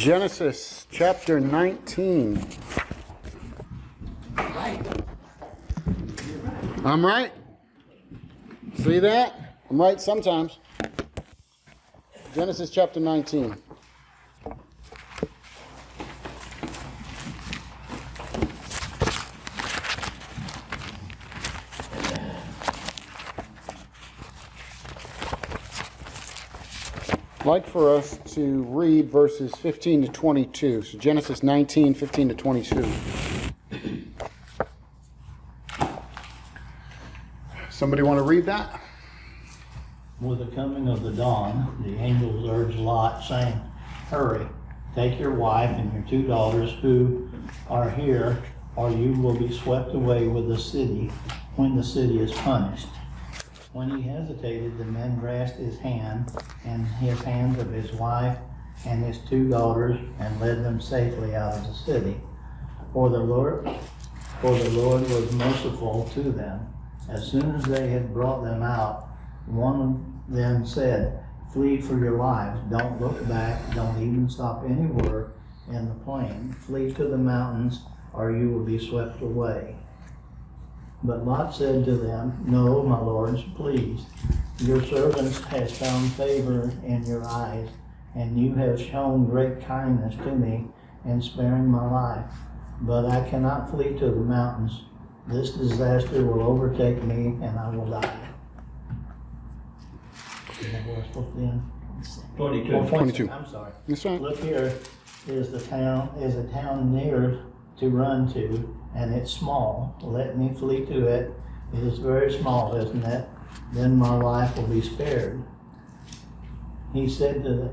Genesis chapter 19. I'm right. See that? I'm right sometimes. Genesis chapter 19. I'd like for us to read verses 15 to 22. So Genesis 19, 15 to 22. Somebody want to read that? With the coming of the dawn, the angels urged Lot, saying, "Hurry, take your wife and your 2 daughters who are here, or you will be swept away with the city when the city is punished." When he hesitated, the men grasped his hand and his hands of his wife and his 2 daughters and led them safely out of the city. For the Lord was merciful to them. As soon as they had brought them out, one of them said, "Flee for your lives. Don't look back. Don't even stop anywhere in the plain. Flee to the mountains, or you will be swept away." But Lot said to them, "No, my lords, please. Your servant has found favor in your eyes, and you have shown great kindness to me in sparing my life. But I cannot flee to the mountains. This disaster will overtake me, and I will die." Is that where we're supposed to be in? 22. 22. I'm sorry. That's right. Look here is a town near to run to, and it's small. Let me flee to it. It is very small, isn't it? Then my life will be spared. He said to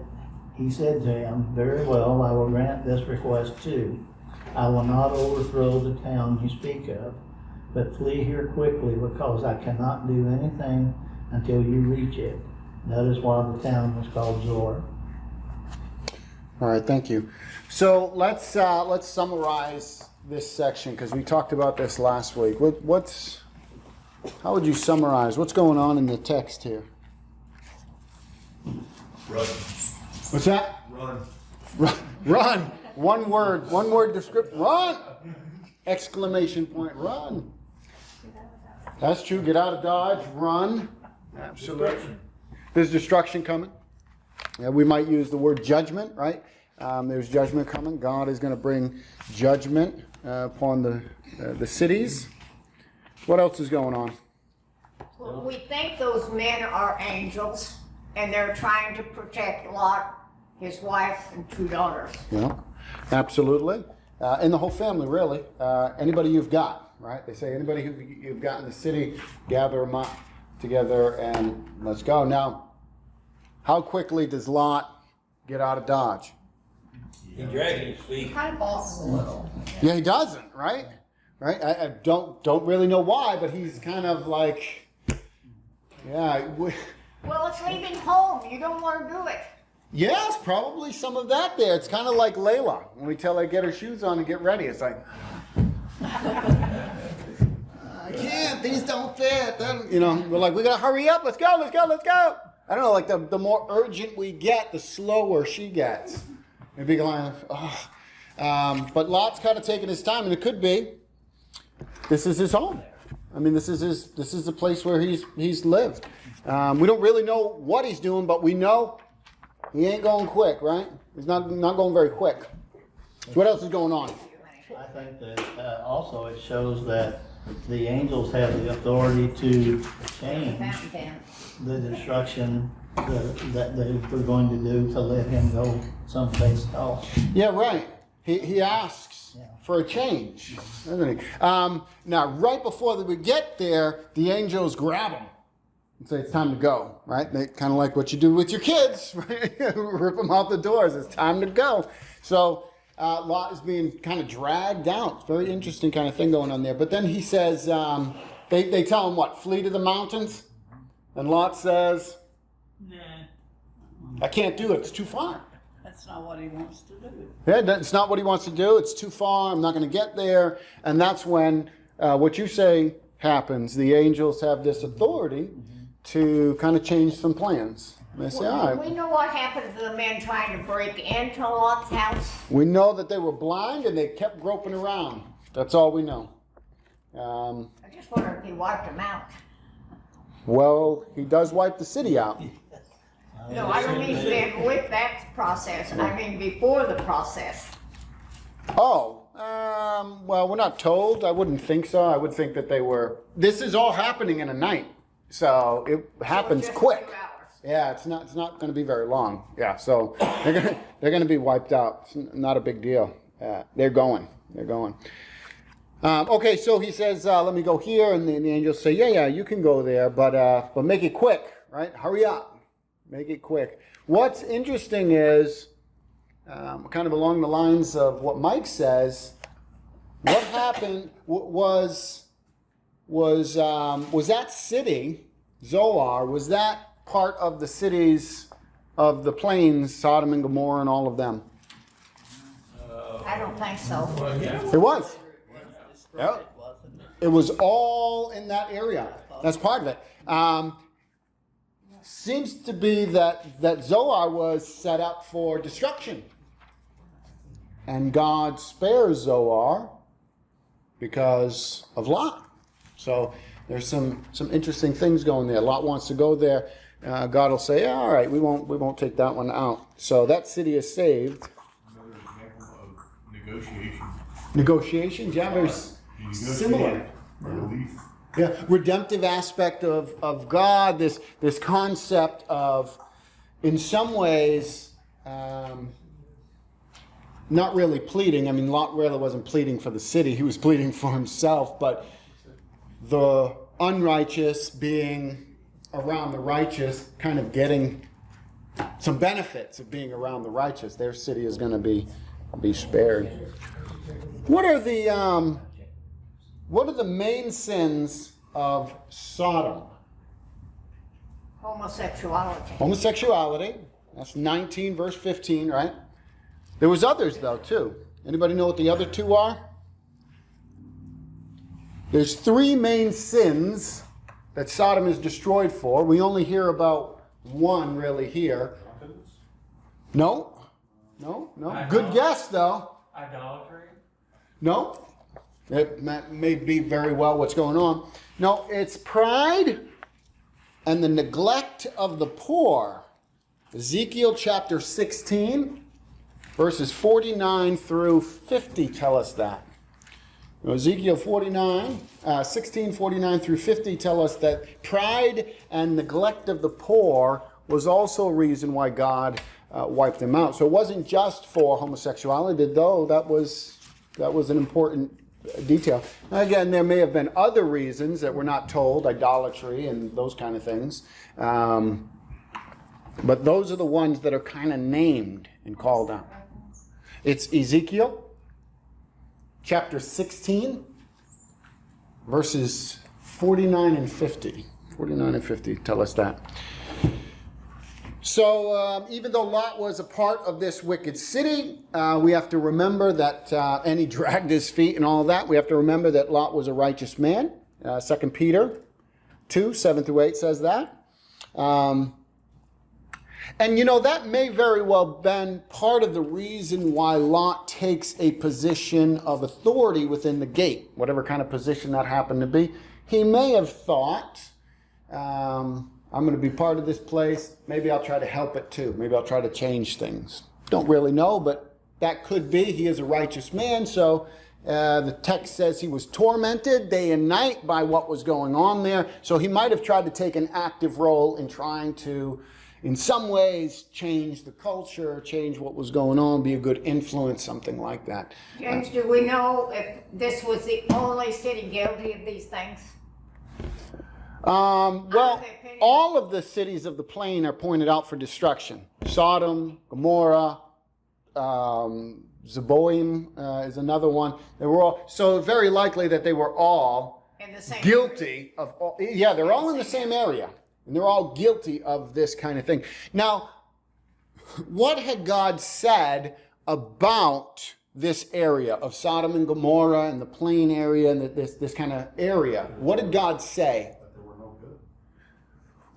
him, "Very well, I will grant this request too. I will not overthrow the town you speak of, but flee here quickly, because I cannot do anything until you reach it." That is why the town was called Zor. All right, thank you. So let's summarize this section, because we talked about this last week. How would you summarize what's going on in the text here? Run. What's that? Run. Run. One word description. Run! Exclamation point. Run. That's true. Get out of Dodge. Run. Absolutely. There's destruction coming. We might use the word judgment, right? There's judgment coming. God is going to bring judgment upon the cities. What else is going on? Well, we think those men are angels, and they're trying to protect Lot, his wife, and 2 daughters. Yeah, absolutely. And the whole family, really. Anybody you've got, right? They say anybody who you've got in the city, gather them up together and let's go. Now, how quickly does Lot get out of Dodge? He dragged his feet. Kind of false a little. Yeah, he doesn't, right? Right? I don't really know why, but he's kind of like, yeah. Well, it's leaving home. You don't want to do it. Yes, probably some of that there. It's kind of like Layla when we tell her to get her shoes on and get ready. It's like, I can't. These don't fit. You know, we're like, we gotta hurry up. Let's go. Let's go. Let's go. I don't know. Like the more urgent we get, the slower she gets. And be like, oh. But Lot's kind of taking his time, and it could be this is his home. I mean, this is the place where he's lived. We don't really know what he's doing, but we know he ain't going quick, right? He's not going very quick. So what else is going on? I think that also it shows that the angels have the authority to change the destruction that they were going to do to let him go someplace else. Yeah, right. He asks for a change, doesn't he? Now, right before we get there, the angels grab him and say, "It's time to go," right? They kind of like what you do with your kids, right? Rip them out the doors. It's time to go. So Lot is being kind of dragged out. It's a very interesting kind of thing going on there. But then he says, they tell him what? Flee to the mountains? And Lot says, Nah, "I can't do it. It's too far." that's not what he wants to do. Yeah, it's not what he wants to do. It's too far. I'm not going to get there. And that's when what you say happens. The angels have this authority to kind of change some plans. They say, all Well, right. we know what happened to the men trying to break into Lot's house. We know that they were blind and they kept groping around. That's all we know. I just wonder if he wiped them out. Well, he does wipe the city out. No, I don't mean then with that process. I mean before the process. Oh, well, we're not told. I wouldn't think so. I would think that they were. This is all happening in a night, so it happens Just quick. 2 hours. Yeah, it's not going to be very long. Yeah, so they're gonna be wiped out. It's not a big deal. They're going. Okay, so he says, let me go here, and the angels say, yeah, you can go there, but make it quick, right? Hurry up, make it quick. What's interesting is, kind of along the lines of what Mike says, what happened was that city, Zoar, was that part of the cities of the plains, Sodom and Gomorrah and all of them? I don't think so. Well, yeah. It was. Destroyed, Yep. wasn't it? It was all in that area. That's part of it. Seems to be that Zoar was set up for destruction. And God spares Zoar because of Lot. So there's some interesting things going there. Lot wants to go there. God will say, yeah, all right, we won't take that one out. So that city is saved. Another example of negotiation. Negotiations, yeah, there's You negotiate similar. relief. Yeah, redemptive aspect of God, this concept of, in some ways, not really pleading. I mean, Lot really wasn't pleading for the city, he was pleading for himself, but the unrighteous being around the righteous, kind of getting some benefits of being around the righteous. Their city is going to be spared. What are the main sins of Sodom? Homosexuality. Homosexuality. That's 19 verse 15, right? There was others though too. Anybody know what the other two are? There's three main sins that Sodom is destroyed for. We only hear about one really here. No. Good guess though. Idolatry. No. It may be very well what's going on. No, it's pride and the neglect of the poor. Ezekiel chapter 16, verses 49 through 50 tell us that. Ezekiel 16, 49 through 50 tell us that pride and neglect of the poor was also a reason why God wiped them out. So it wasn't just for homosexuality, though that was an important detail. Now again, there may have been other reasons that we're not told, idolatry and those kind of things. But those are the ones that are kind of named and called out. It's Ezekiel chapter 16, verses 49 and 50. 49 and 50 tell us that. So even though Lot was a part of this wicked city, we have to remember that, and he dragged his feet and all that, we have to remember that Lot was a righteous man. 2 Peter 2, 7 through 8 says that. And that may very well been part of the reason why Lot takes a position of authority within the gate, whatever kind of position that happened to be. He may have thought, I'm going to be part of this place. Maybe I'll try to help it too. Maybe I'll try to change things. Don't really know, but that could be. He is a righteous man, so the text says he was tormented day and night by what was going on there. So he might have tried to take an active role in trying to, in some ways, change the culture, change what was going on, be a good influence, something like that. James, do we know if this was the only city guilty of these things? Well, all of the cities of the plain are pointed out for destruction. Sodom, Gomorrah, Zeboim is another one. They were all, so very likely that they were all In the same guilty of all. Yeah, they're all in the same area. And they're all guilty of this kind of thing. Now, what had God said about this area of Sodom and Gomorrah and the plain area and this kind of area? What did God say? That there were no good.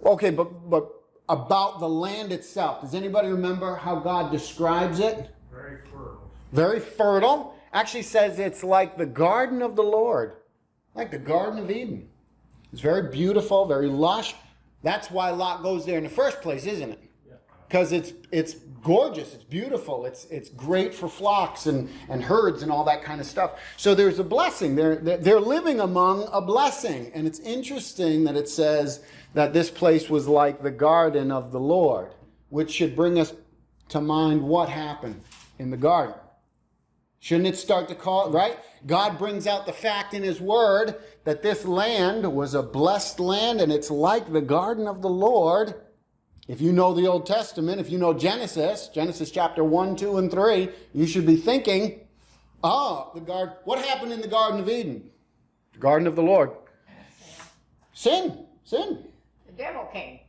Okay, but about the land itself. Does anybody remember how God describes it? Very fertile. Very fertile. Actually says it's like the garden of the Lord, like the Garden of Eden. It's very beautiful, very lush. That's why Lot goes there in the first place, isn't it? Because it's gorgeous, it's beautiful, it's great for flocks and herds and all that kind of stuff. So there's a blessing. They're living among a blessing. And it's interesting that it says that this place was like the garden of the Lord, which should bring us to mind what happened in the garden. Shouldn't it start to call, right? God brings out the fact in his word that this land was a blessed land, and it's like the garden of the Lord. If you know the Old Testament, if you know Genesis chapter 1, 2, and 3, you should be thinking, what happened in the Garden of Eden? The garden of the Lord. Sin. The devil came.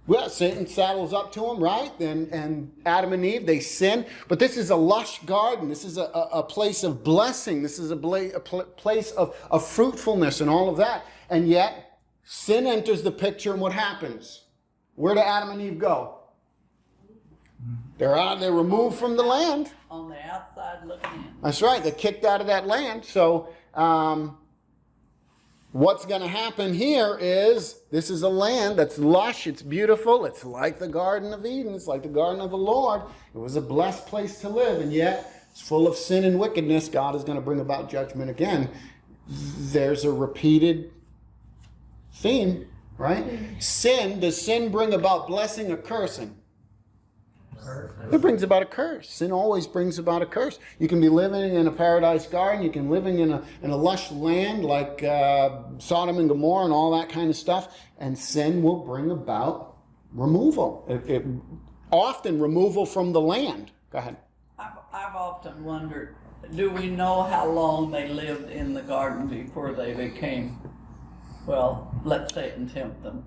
Well, Satan saddles up to him, right? And Adam and Eve, they sin. But this is a lush garden. This is a place of blessing. This is a place of fruitfulness and all of that. And yet, sin enters the picture, and what happens? Where do Adam and Eve go? They're removed from the land. On the outside looking in. That's right. They're kicked out of that land. So what's going to happen here is this is a land that's lush. It's beautiful. It's like the Garden of Eden. It's like the Garden of the Lord. It was a blessed place to live. And yet it's full of sin and wickedness. God is going to bring about judgment again. There's a repeated theme. Right? Does sin bring about blessing or cursing? It brings about a curse. Sin always brings about a curse. You can be living in a paradise garden. You can be living in a lush land like Sodom and Gomorrah and all that kind of stuff. And sin will bring about removal. Often removal from the land. Go ahead. I've often wondered, do we know how long they lived in the garden before they became, well, let Satan tempt them?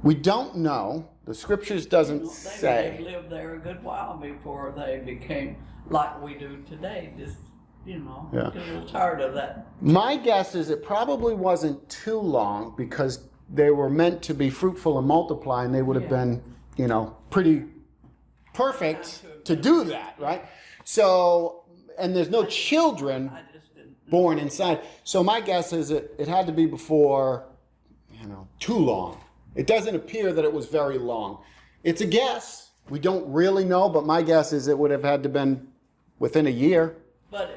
We don't know. The scriptures doesn't say. They lived there a good while before they became like we do today. Just, get a little tired of that. My guess is it probably wasn't too long because they were meant to be fruitful and multiply, and they would have been, pretty perfect to do that, right? So, and there's no children born inside. So my guess is it had to be before, too long. It doesn't appear that it was very long. It's a guess. We don't really know, but my guess is it would have had to been within a year,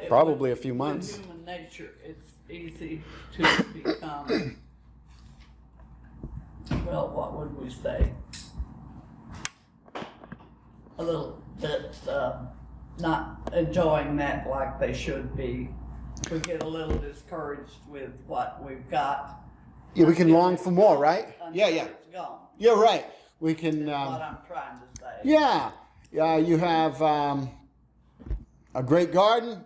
probably a few months. In human nature, it's easy to become, well, what would we say? A little bit not enjoying that like they should be. We get a little discouraged with what we've got. Yeah, we can long for more, right? Yeah. It's gone. You're right. We can. That's what I'm trying to say. Yeah. You have a great garden.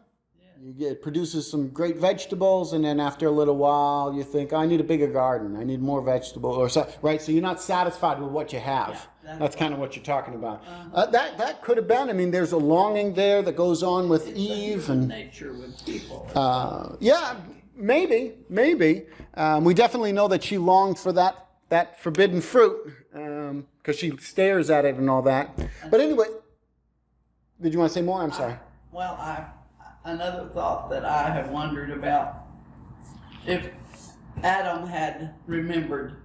It produces some great vegetables, and then after a little while, you think, I need a bigger garden. I need more vegetables, or so, right? So you're not satisfied with what you have. Yeah, that's kind of what you're talking about. That could have been. I mean, there's a longing there that goes on with Eve and nature with people. Yeah, maybe. We definitely know that she longed for that forbidden fruit because she stares at it and all that. But anyway, did you want to say more? I'm sorry. Another thought that I have wondered about, if Adam had remembered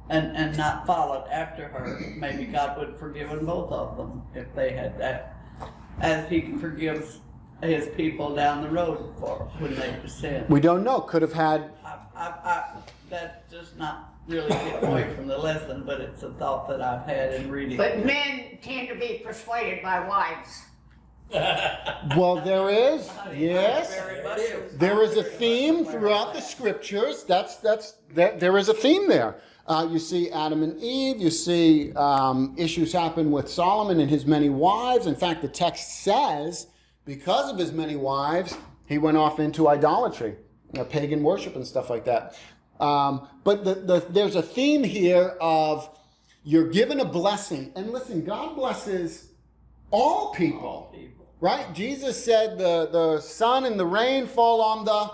and not followed after her, maybe God would have forgiven both of them if they had that, as he forgives his people down the road for when they sin. We don't know. Could have had. That's just not really getting away from the lesson, but it's a thought that I've had in reading. But men tend to be persuaded by wives. Well, there is. Yes. Very much so. There is a theme throughout the scriptures. There is a theme there. You see Adam and Eve. You see issues happen with Solomon and his many wives. In fact, the text says, because of his many wives, he went off into idolatry, pagan worship and stuff like that. But there's a theme here of you're given a blessing. And listen, God blesses all people. Right? Jesus said the sun and the rain fall on the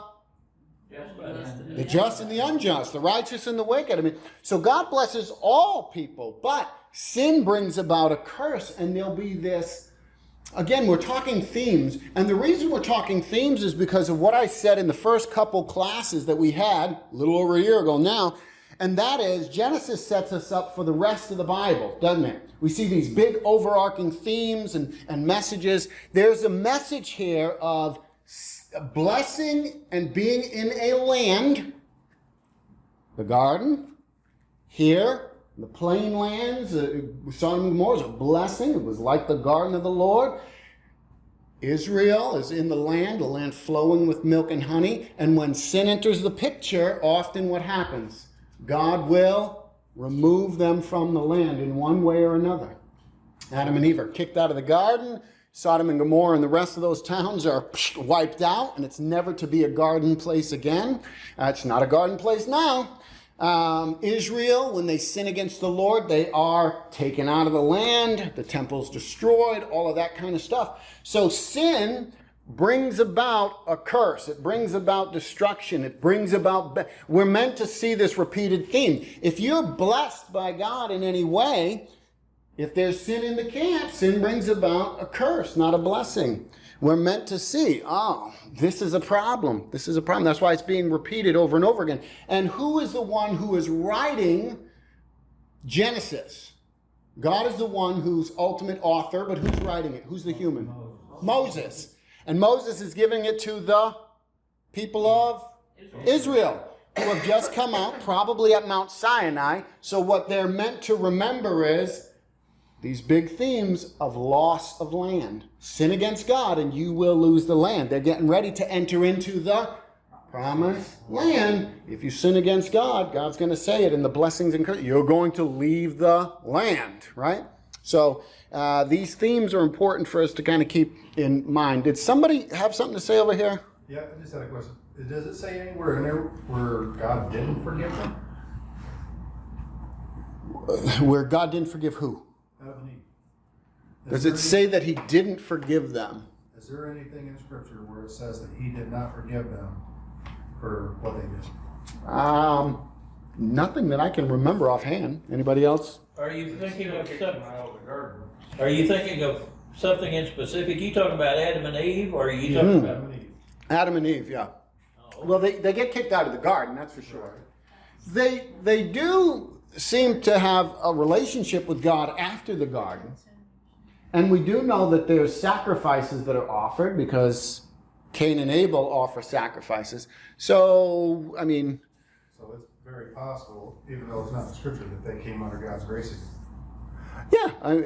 The just and the unjust, the righteous and the wicked. I mean, so God blesses all people, but sin brings about a curse, and there'll be this. Again, we're talking themes, and the reason we're talking themes is because of what I said in the first couple classes that we had a little over a year ago now, and that is Genesis sets us up for the rest of the Bible, doesn't it? We see these big overarching themes and messages. There's a message here of blessing and being in a land, the garden, here, the plain lands, Sodom and Gomorrah was a blessing. It was like the garden of the Lord. Israel is in the land flowing with milk and honey. And when sin enters the picture, often what happens? God will remove them from the land in one way or another. Adam and Eve are kicked out of the garden. Sodom and Gomorrah and the rest of those towns are wiped out, and it's never to be a garden place again. It's not a garden place now. Israel, when they sin against the Lord, they are taken out of the land, the temple's destroyed, all of that kind of stuff. So sin brings about a curse. It brings about destruction. It brings about... We're meant to see this repeated theme. If you're blessed by God in any way, if there's sin in the camp, sin brings about a curse, not a blessing. We're meant to see, this is a problem. This is a problem. That's why it's being repeated over and over again. And who is the one who is writing Genesis? God is the one who's ultimate author, but who's writing it? Who's the human? Moses. And Moses is giving it to the people of Israel, who have just come out, probably at Mount Sinai. So what they're meant to remember is these big themes of loss of land. Sin against God and you will lose the land. They're getting ready to enter into the promised land. If you sin against God, God's going to say it in the blessings and curses. You're going to leave the land, right? So these themes are important for us to kind of keep in mind. Did somebody have something to say over here? Yeah, I just had a question. Does it say anywhere in there where God didn't forgive them? Where God didn't forgive who? Adam and Eve. Does it say that he didn't forgive them? Is there anything in Scripture where it says that he did not forgive them for what they did? Nothing that I can remember offhand. Anybody else? Are you thinking of something? Are you thinking of something in specific? You talking about Adam and Eve, or are you talking about Adam and Eve. Adam and Eve, yeah. Oh. Well, they get kicked out of the garden, that's for sure. They do seem to have a relationship with God after the garden. And we do know that there's sacrifices that are offered because Cain and Abel offer sacrifices. So, I mean... So it's very possible, even though it's not in the Scripture, that they came under God's grace again.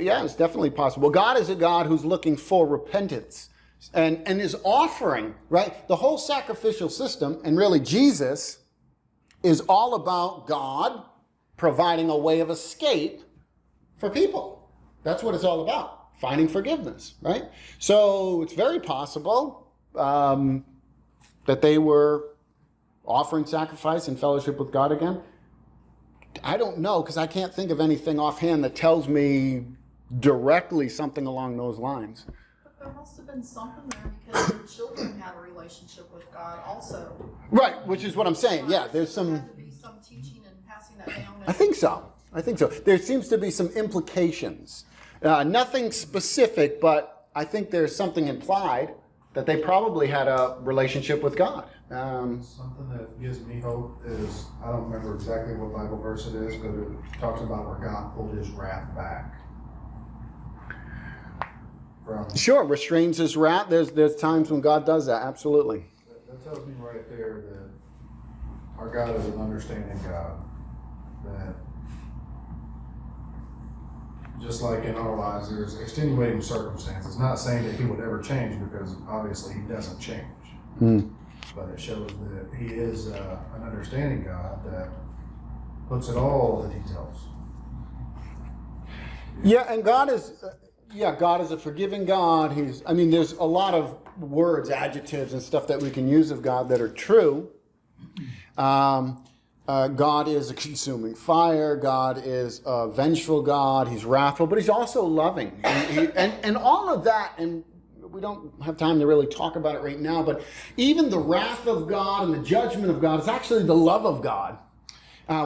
Yeah, it's definitely possible. God is a God who's looking for repentance and is offering, right? The whole sacrificial system, and really Jesus, is all about God providing a way of escape for people. That's what it's all about, finding forgiveness, right? So it's very possible that they were offering sacrifice and fellowship with God again. I don't know, because I can't think of anything offhand that tells me directly something along those lines. But there must have been something there because the children had a relationship with God also. Right, which is what I'm saying. Yeah, there's There some... had to be some teaching and passing that down. I think so. There seems to be some implications. Nothing specific, but I think there's something implied that they probably had a relationship with God. Something that gives me hope is, I don't remember exactly what Bible verse it is, but it talks about where God pulled his wrath back. Sure, restrains his wrath. There's times when God does that, absolutely. That tells me right there that our God is an understanding God. That just like in our lives, there's extenuating circumstances. Not saying that he would ever change, because obviously he doesn't change. But it shows that he is an understanding God that looks at all the details. Yeah, and God is a forgiving God. There's a lot of words, adjectives, and stuff that we can use of God that are true. God is a consuming fire. God is a vengeful God. He's wrathful, but he's also loving. And all of that, and we don't have time to really talk about it right now, but even the wrath of God and the judgment of God is actually the love of God.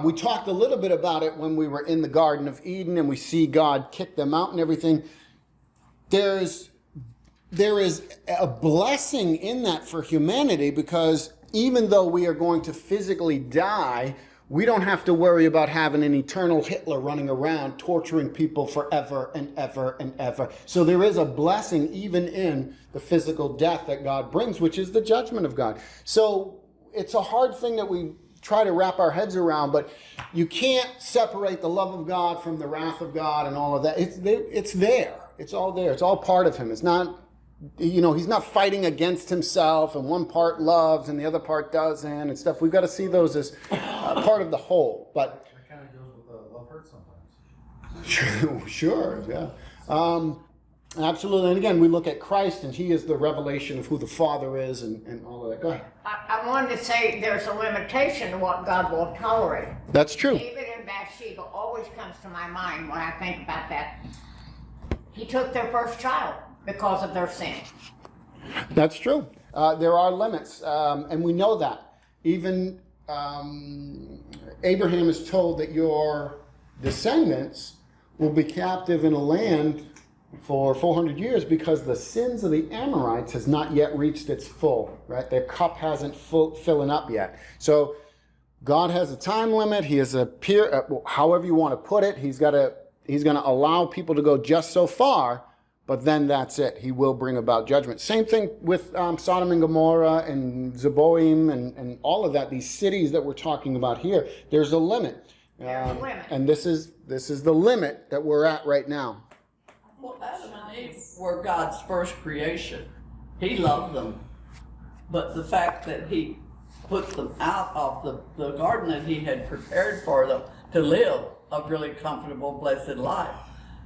We talked a little bit about it when we were in the Garden of Eden and we see God kick them out and everything. There is a blessing in that for humanity, because even though we are going to physically die, we don't have to worry about having an eternal Hitler running around torturing people forever and ever and ever. So there is a blessing even in the physical death that God brings, which is the judgment of God. So it's a hard thing that we try to wrap our heads around, but you can't separate the love of God from the wrath of God and all of that. It's there. It's all there. It's all part of him. It's not, he's not fighting against himself and one part loves and the other part doesn't and stuff. We've got to see those as part of the whole. But That kind of goes with love hurts sometimes. sure, yeah. Absolutely. And again, we look at Christ and he is the revelation of who the Father is and all of that. Go ahead. I wanted to say there's a limitation to what God will tolerate. That's true. David and Bathsheba always comes to my mind when I think about that. He took their first child because of their sin. That's true. There are limits, and we know that. Even Abraham is told that your descendants will be captive in a land for 400 years because the sins of the Amorites has not yet reached its full, right? Their cup hasn't filling up yet. So God has a time limit. He has however you want to put it, he's going to allow people to go just so far, but then that's it. He will bring about judgment. Same thing with Sodom and Gomorrah and Zeboim and all of that. These cities that we're talking about here, there's a limit. There's a limit. And this is the limit that we're at right now. Well, Adam and Eve were God's first creation. He loved them. But the fact that he put them out of the garden that he had prepared for them to live a really comfortable, blessed life.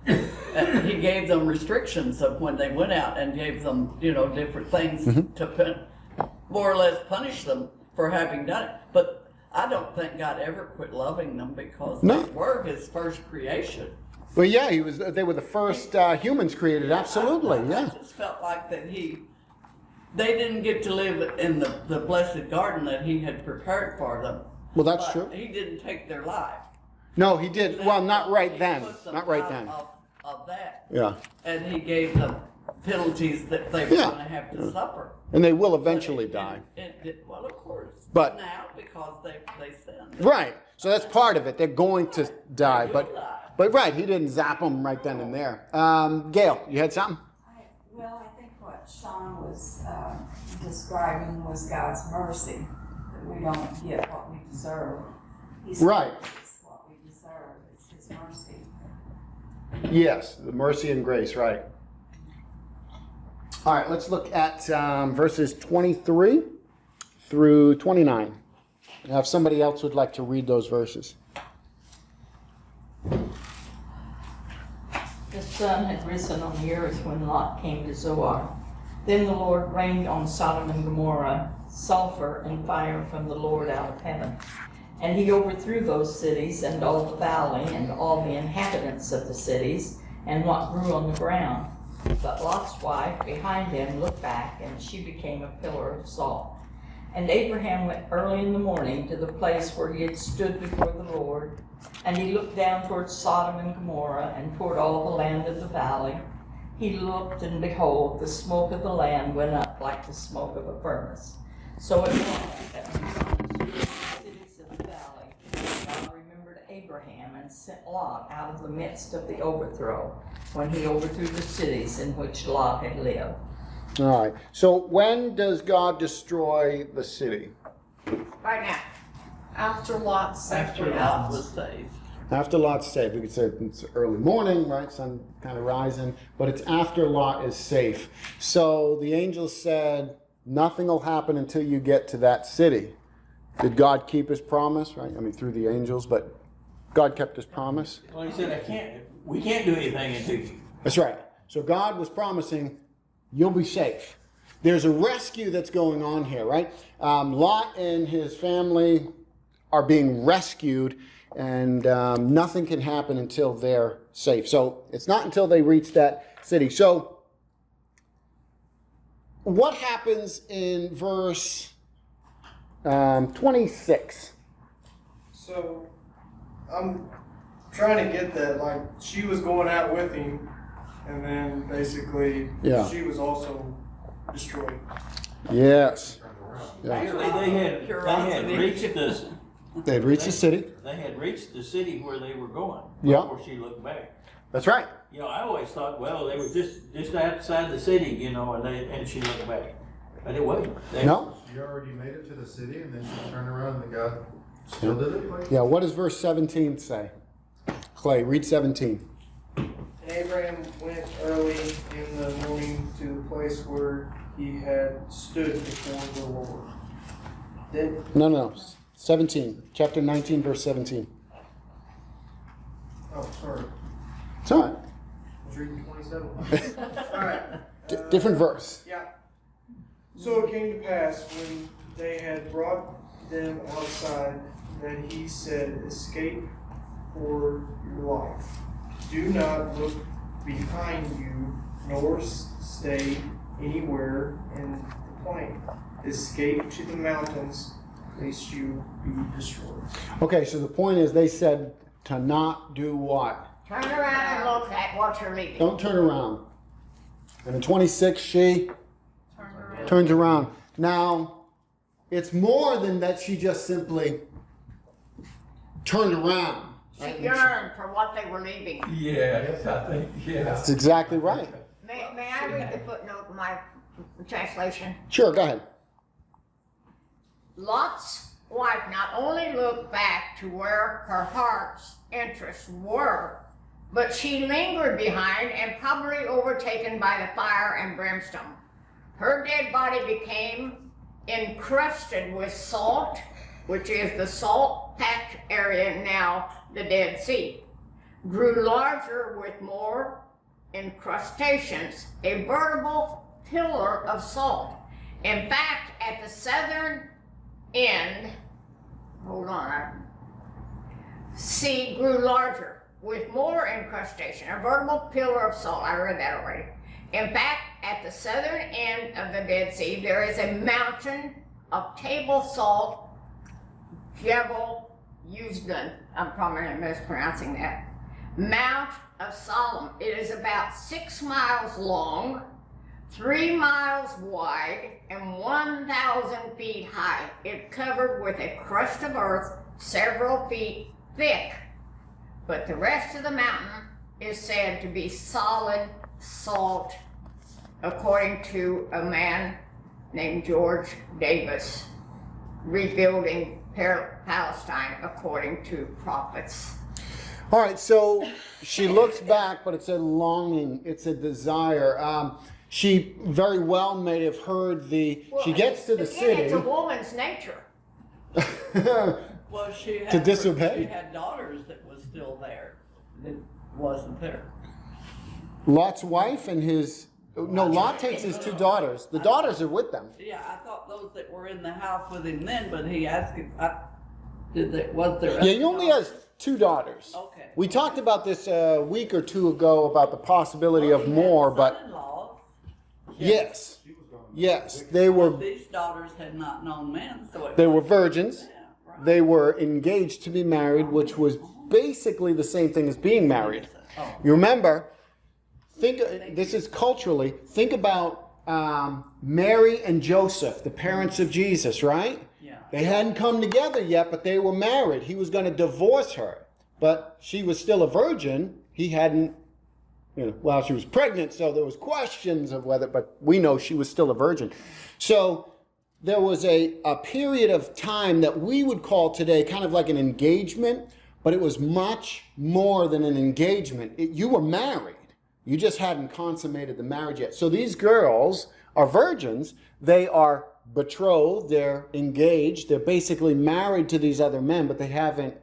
And he gave them restrictions of when they went out and gave them, different things to more or less punish them for having done it. But I don't think God ever quit loving them because they were his first creation. Well, yeah, they were the first humans created, absolutely, yeah. I just felt like that they didn't get to live in the blessed garden that he had prepared for them. Well, that's But true. He didn't take their life. No, he did. Well, not right then. He put them Not right out then. Of that. Yeah. And he gave them penalties that they were Yeah. going to have to suffer. And they will eventually die. Well, of course. But- now, because they sinned. Right. So that's part of it. They're going to die. They will die. But right, he didn't zap them right then and there. Gail, you had something? I think what Sean was describing was God's mercy, that we don't get what we deserve. He's Right. It's what we deserve. It's his mercy. Yes, the mercy and grace, right. All right, let's look at verses 23 through 29. Now, if somebody else would like to read those verses. The sun had risen on the earth when Lot came to Zoar. Then the Lord rained on Sodom and Gomorrah sulfur and fire from the Lord out of heaven. And he overthrew those cities and all the valley and all the inhabitants of the cities and what grew on the ground. But Lot's wife behind him looked back, and she became a pillar of salt. And Abraham went early in the morning to the place where he had stood before the Lord, and he looked down toward Sodom and Gomorrah and toward all the land of the valley. He looked, and behold, the smoke of the land went up like the smoke of a furnace. So it was that when God destroyed the cities of the valley, God remembered Abraham and sent Lot out of the midst of the overthrow, when he overthrew the cities in which Lot had lived. All right. So when does God destroy the city? Right now. After Lot After Lot was saved. After Lot's saved. We could say it's early morning, right? Sun kind of rising. But it's after Lot is safe. So the angel said, nothing will happen until you get to that city. Did God keep his promise, right? I mean, through the angels, but God kept his promise. Well, he said, we can't do anything until you. That's right. So God was promising, you'll be safe. There's a rescue that's going on here, right? Lot and his family are being rescued, and nothing can happen until they're safe. So it's not until they reach that city. So what happens in verse 26? So I'm trying to get that, like, she was going out with him, and then basically Yeah. she was also destroyed. Yes. Yeah. Actually, they had reached this, They'd reached the city. they had reached the city where they were going Yeah. before she looked back. That's right. You know, I always thought, well, they were just outside the city, you know, and she looked back, but it wasn't. No? She already made it to the city and then she turned around and God still did it. Like, Yeah, what does verse 17 say? Clay, read 17. Abraham went early in the morning to the place where he had stood before the Lord. Then, No. 17. Chapter 19, verse 17. oh, sorry, It's all right. I was reading 27. All right. Different verse. Yeah. So it came to pass when they had brought them outside that he said, "Escape for your life. Do not look behind you, nor stay anywhere in the plain. Escape to the mountains, lest you be destroyed." Okay, so the point is they said to not do what? Turn around and look at what you're leaving. Don't turn around. And in 26, she turns around. Now, it's more than that she just simply turned around. She yearned for what they were leaving. Yes, I think, yeah. That's exactly right. May I read the footnote in my translation? Sure, go ahead. Lot's wife not only looked back to where her heart's interests were, but she lingered behind and probably overtaken by the fire and brimstone. Her dead body became encrusted with salt, which is the salt-packed area now the Dead Sea, grew larger with more incrustations, a veritable pillar of salt. In fact, at the southern end, sea grew larger with more incrustation, a veritable pillar of salt. I read that already. In fact, at the southern end of the Dead Sea, there is a mountain of table salt, Jebel Uzdun. I'm probably mispronouncing that. Mount of Solomon. It is about 6 miles long, 3 miles wide, and 1,000 feet high. It covered with a crust of earth several feet thick. But the rest of the mountain is said to be solid salt, according to a man named George Davis, rebuilding Palestine according to prophets. All right, so she looks back, but it's a longing, it's a desire. She very well may have heard she gets to the Again, city. it's a woman's nature. Well, she had To disobey. She had daughters that was still there. That wasn't there. Lot's wife and his, no, Lot takes his 2 daughters. The daughters are with them. Yeah, I thought those that were in the house with him then, but he asked if was there? Yeah, he only has 2 daughters. Okay. We talked about this a week or 2 ago about the possibility of He had more, but son-in-laws. yes, yes, they were These daughters had not known men, so it they were was- virgins. Yeah, right. They were engaged to be married, which was basically the same thing as being married. Oh. You remember? This is culturally. Think about Mary and Joseph, the parents of Jesus, right? Yeah. They hadn't come together yet, but they were married. He was going to divorce her, but she was still a virgin. He hadn't, well, she was pregnant, so there was questions of whether, but we know she was still a virgin. So there was a period of time that we would call today kind of like an engagement, but it was much more than an engagement. You were married. You just hadn't consummated the marriage yet. So these girls are virgins. They are betrothed. They're engaged. They're basically married to these other men, but they haven't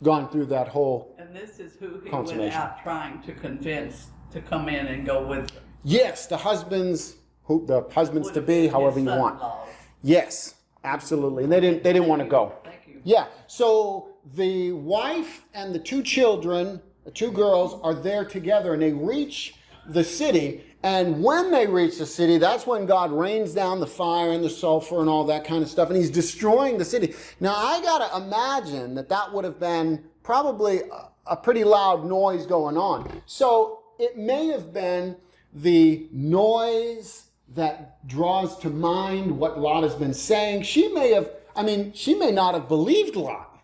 gone through that whole. And this is who he went Consummation. out trying to convince to come in and go with them. Yes, the husbands to be, His however you want. son-in-laws. Yes, absolutely. And they didn't want to go. Thank you. Yeah. So the wife and the 2 children, the 2 girls, are there together, and they reach the city, And when they reach the city, that's when God rains down the fire and the sulfur and all that kind of stuff, and he's destroying the city. Now, I got to imagine that would have been probably a pretty loud noise going on. So it may have been the noise that draws to mind what Lot has been saying. She may not have believed Lot.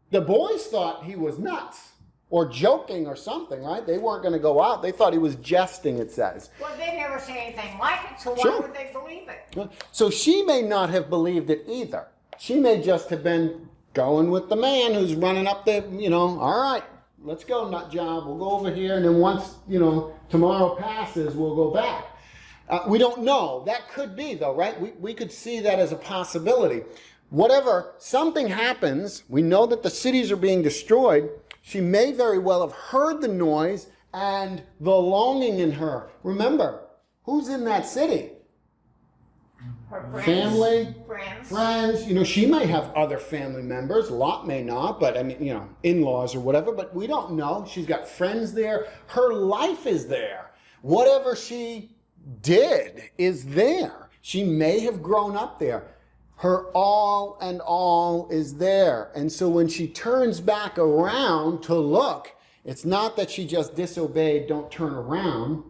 The boys thought he was nuts or joking or something, right? They weren't going to go out. They thought he was jesting, it says. Well, they never say anything like it, so why Sure. would they believe it? So she may not have believed it either. She may just have been going with the man who's running up the, all right, let's go, nut job. We'll go over here, and then once, tomorrow passes, we'll go back. We don't know. That could be, though, right? We could see that as a possibility. Whatever, something happens. We know that the cities are being destroyed. She may very well have heard the noise and the longing in her. Remember, who's in that city? Her friends, Family, friends. friends. She may have other family members. Lot may not, but in-laws or whatever. But we don't know. She's got friends there. Her life is there. Whatever she did is there. She may have grown up there. Her all and all is there. And so when she turns back around to look, it's not that she just disobeyed, don't turn around.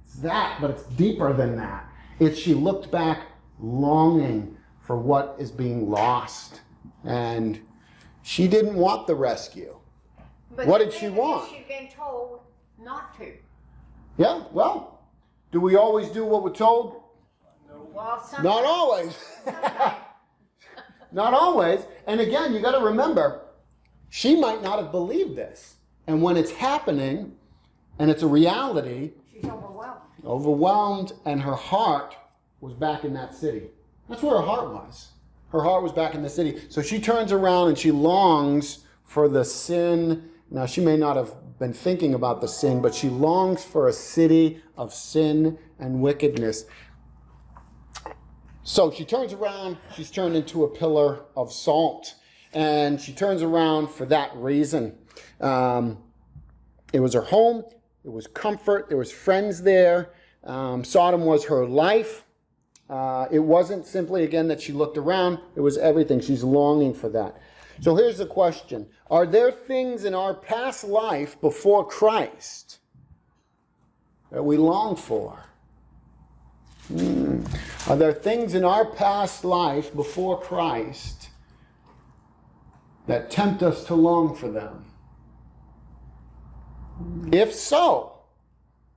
It's that, but it's deeper than that. It's she looked back longing for what is being lost. And she didn't want the rescue. But What the did she thing is, want? She'd been told not to. Yeah, well, do we always do what we're told? Well, sometimes. Not always. Sometimes. Not always. And again, you got to remember, she might not have believed this. And when it's happening, and it's a reality, She's overwhelmed. overwhelmed, and her heart was back in that city. That's where her heart was. Her heart was back in the city. So she turns around and she longs for the sin. Now, she may not have been thinking about the sin, but she longs for a city of sin and wickedness. So she turns around, she's turned into a pillar of salt. And she turns around for that reason. It was her home, it was comfort, there was friends there. Sodom was her life. It wasn't simply, again, that she looked around, it was everything. She's longing for that. So here's the question. Are there things in our past life before Christ that we long for? Are there things in our past life before Christ that tempt us to long for them? If so,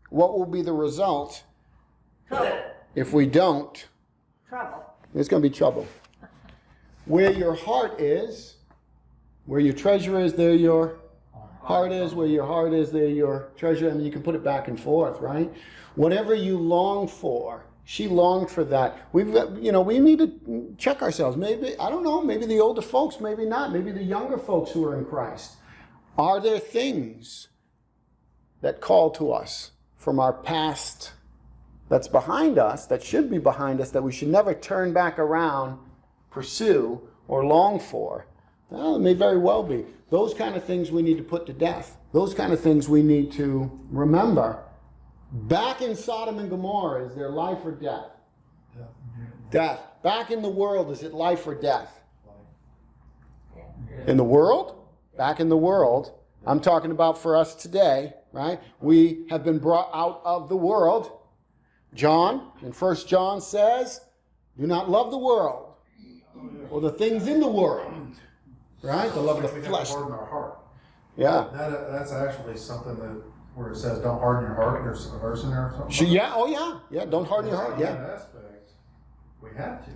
what will be the result Trouble. if we don't? Trouble. There's going to be trouble. Where your heart is, where your treasure is, there your heart is. Where your heart is, there your treasure. I mean, you can put it back and forth, right? Whatever you long for, she longed for that. We've got, we need to check ourselves. Maybe, I don't know, maybe the older folks, maybe not. Maybe the younger folks who are in Christ. Are there things that call to us from our past that's behind us, that should be behind us, that we should never turn back around, pursue, or long for? Well, it may very well be. Those kind of things we need to put to death. Those kind of things we need to remember. Back in Sodom and Gomorrah, is there life or death? Death. Back in the world, is it life or death? In the world? Back in the world. I'm talking about for us today, right? We have been brought out of the world. John, in 1 John says, do not love the world or the things in the world, right? The love of the We have flesh. to harden our heart. Yeah. That's actually something that where it says don't harden your heart. There's a verse in there or something. Yeah, oh yeah. Yeah, don't harden your heart, yeah. In that aspect, we have to.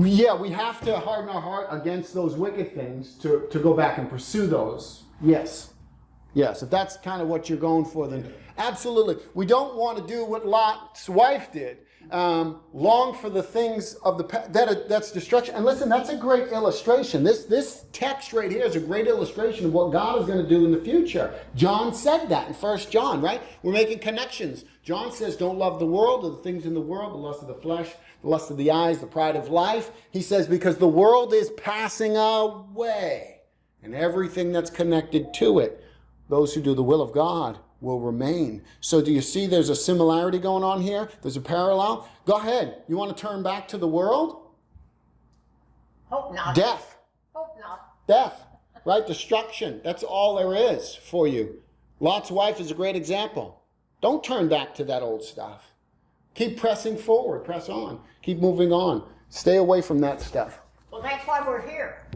Yeah, we have to harden our heart against those wicked things to go back and pursue those. Yes. Yes, if that's kind of what you're going for, then absolutely. We don't want to do what Lot's wife did. Long for the things of the past. That's destruction. And listen, that's a great illustration. This text right here is a great illustration of what God is going to do in the future. John said that in 1 John, right? We're making connections. John says, don't love the world or the things in the world, the lust of the flesh, the lust of the eyes, the pride of life. He says, because the world is passing away and everything that's connected to it. Those who do the will of God will remain. So do you see there's a similarity going on here? There's a parallel. Go ahead. You want to turn back to the world? Hope not. Death. Hope not. Death, right? Destruction. That's all there is for you. Lot's wife is a great example. Don't turn back to that old stuff. Keep pressing forward. Press on. Keep moving on. Stay away from that stuff. Well, that's why we're here.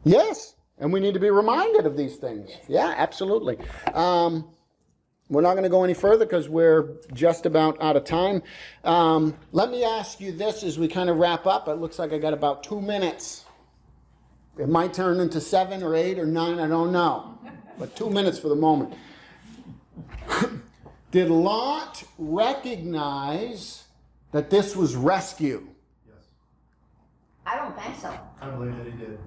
Yes, and we need to be reminded of these things. Yeah, absolutely. We're not going to go any further because we're just about out of time. Let me ask you this as we kind of wrap up. It looks like I got about 2 minutes. It might turn into 7 or 8 or 9, I don't know. But 2 minutes for the moment. Did Lot recognize that this was rescue? Yes. I don't think so. I believe that he did.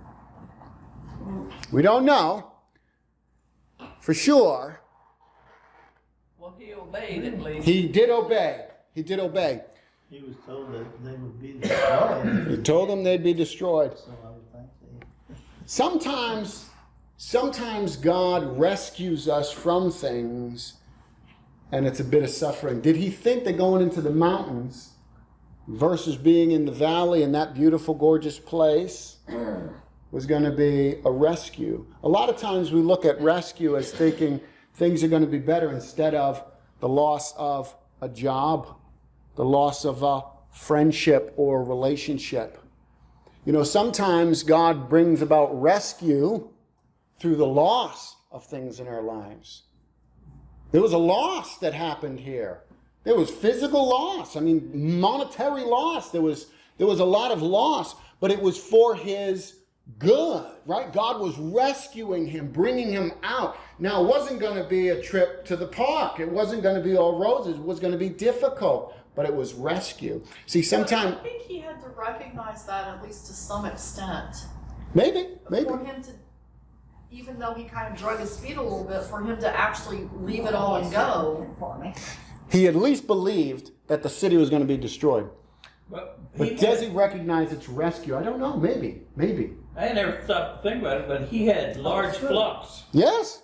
We don't know for sure. Well, he obeyed at least. He did obey. He did obey. He was told that they would be destroyed. He told them they'd be destroyed. So I would think they... Sometimes God rescues us from things, and it's a bit of suffering. Did he think that going into the mountains versus being in the valley in that beautiful, gorgeous place was going to be a rescue? A lot of times we look at rescue as thinking things are going to be better instead of the loss of a job, the loss of a friendship or relationship. You know, sometimes God brings about rescue through the loss of things in our lives. There was a loss that happened here. There was physical loss. I mean, monetary loss. There was a lot of loss, but it was for his good, right? God was rescuing him, bringing him out. Now, it wasn't going to be a trip to the park. It wasn't going to be all roses. It was going to be difficult, but it was rescue. See, sometimes... I think he had to recognize that at least to some extent. Maybe. For him to, even though he kind of drug his feet a little bit, for him to actually leave it all and go. For me. He at least believed that the city was going to be destroyed. But Does he recognize its rescue? I don't know. Maybe. I never stopped to think about it, but he had large flocks. Yes.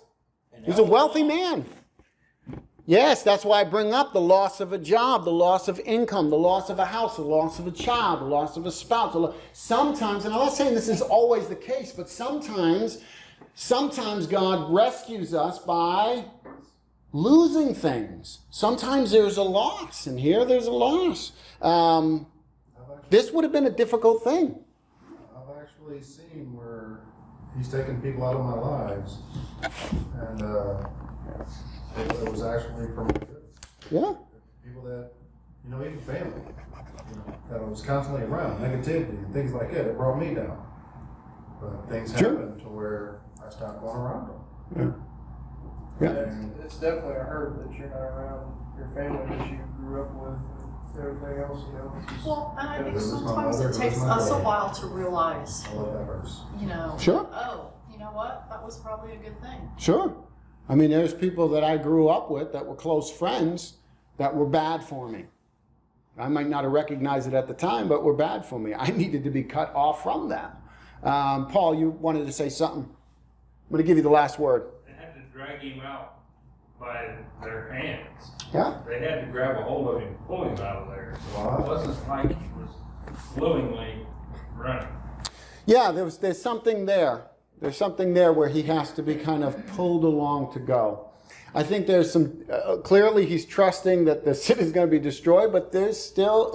He's a wealthy man. Yes, that's why I bring up the loss of a job, the loss of income, the loss of a house, the loss of a child, the loss of a spouse. Sometimes, and I'm not saying this is always the case, but sometimes God rescues us by losing things. Sometimes there's a loss, and here there's a loss. This would have been a difficult thing. I've actually seen where he's taken people out of my lives, and it was actually from good. Yeah. People that, even family, that was constantly around, negativity and things like that. It brought me down. But things happened to where I stopped going around them. Yeah. It's definitely a hurt that you're not around your family that you grew up with and everything else, Well, and I think This is my sometimes mother, it this takes is my us a brother. while to realize, I love that verse. Sure. oh, you know what? That was probably a good thing. Sure. I mean, there's people that I grew up with that were close friends that were bad for me. I might not have recognized it at the time, but were bad for me. I needed to be cut off from them. Paul, you wanted to say something? I'm going to give you the last word. They had to drag him out by their hands. Yeah? They had to grab a hold of him, pull him out of there. So Wow. it wasn't like he was willingly running. Yeah, there's something there. There's something there where he has to be kind of pulled along to go. I think there's some, clearly he's trusting that the city's going to be destroyed, but there's still,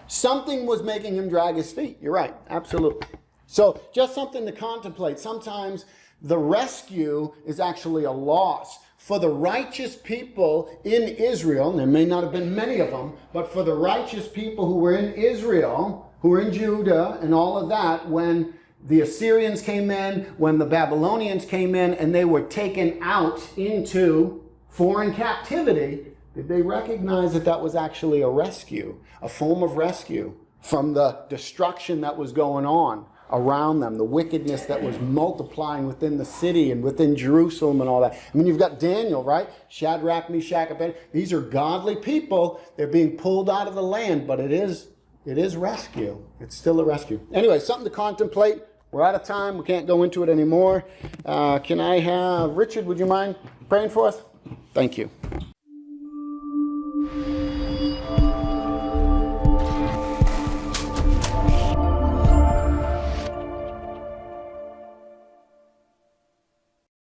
something was making him drag his feet. You're right, absolutely. So just something to contemplate. Sometimes the rescue is actually a loss. For the righteous people in Israel, and there may not have been many of them, but for the righteous people who were in Israel, who were in Judah and all of that, when the Assyrians came in, when the Babylonians came in, and they were taken out into foreign captivity, did they recognize that that was actually a rescue, a form of rescue from the destruction that was going on around them, the wickedness that was multiplying within the city and within Jerusalem and all that. I mean, you've got Daniel, right? Shadrach, Meshach, Abednego. These are godly people. They're being pulled out of the land, but it is rescue. It's still a rescue. Anyway, something to contemplate. We're out of time. We can't go into it anymore. Can I have Richard, would you mind praying for us? Thank you.